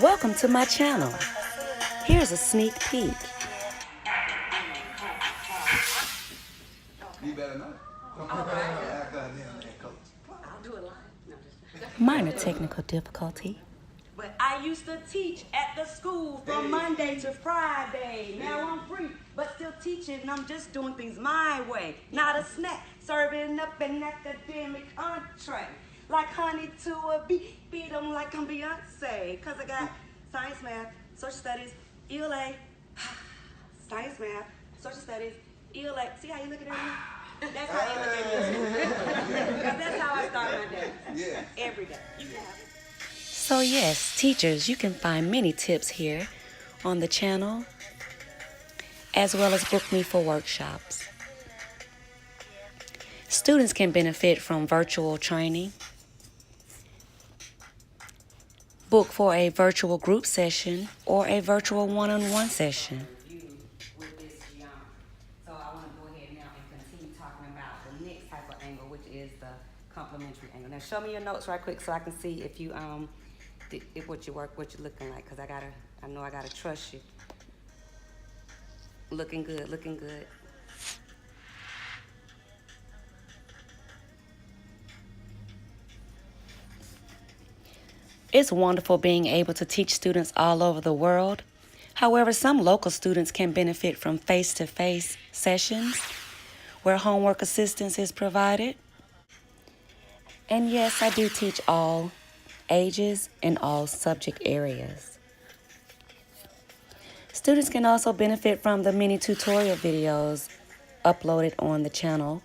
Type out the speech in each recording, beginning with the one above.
Welcome to my channel. Here's a sneak peek. You better not. Minor technical difficulty. But I used to teach at the school from Monday to Friday. Now I'm free, but still teaching, and I'm just doing things my way. Not a snack, serving up an academic entree. Like honey to a bee, beat them like I'm Beyonce. Cause I got science, math, social studies, ELA, science, math, social studies, ELA. See how you looking at me? That's how you look at me. Because that's how I start my day. Yeah. Every day. You can have it. So yes, teachers, you can find many tips here on the channel, as well as book me for workshops. Students can benefit from virtual training. Book for a virtual group session or a virtual one-on-one session. So I want to go ahead now and continue talking about the next type of angle, which is the complementary angle. Now show me your notes right quick so I can see if you if what you're looking like, because I know I gotta trust you. Looking good, looking good. It's wonderful being able to teach students all over the world. However, some local students can benefit from face-to-face sessions where homework assistance is provided. And yes, I do teach all ages and all subject areas. Students can also benefit from the mini tutorial videos uploaded on the channel.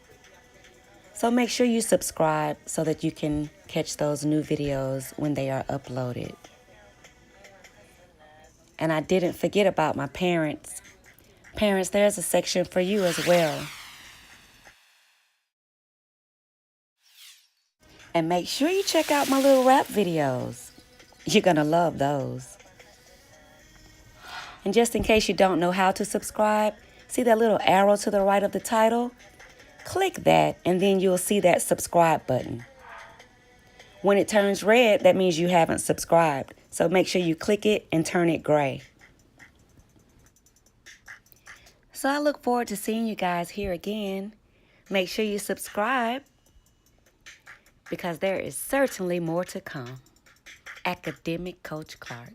So make sure you subscribe so that you can catch those new videos when they are uploaded. And I didn't forget about my parents. Parents, there's a section for you as well. And make sure you check out my little rap videos. You're gonna love those. And just in case you don't know how to subscribe, see that little arrow to the right of the title? Click that and then you'll see that subscribe button. When it turns red, that means you haven't subscribed. So make sure you click it and turn it gray. So I look forward to seeing you guys here again. Make sure you subscribe because there is certainly more to come. Academic Coach Clark.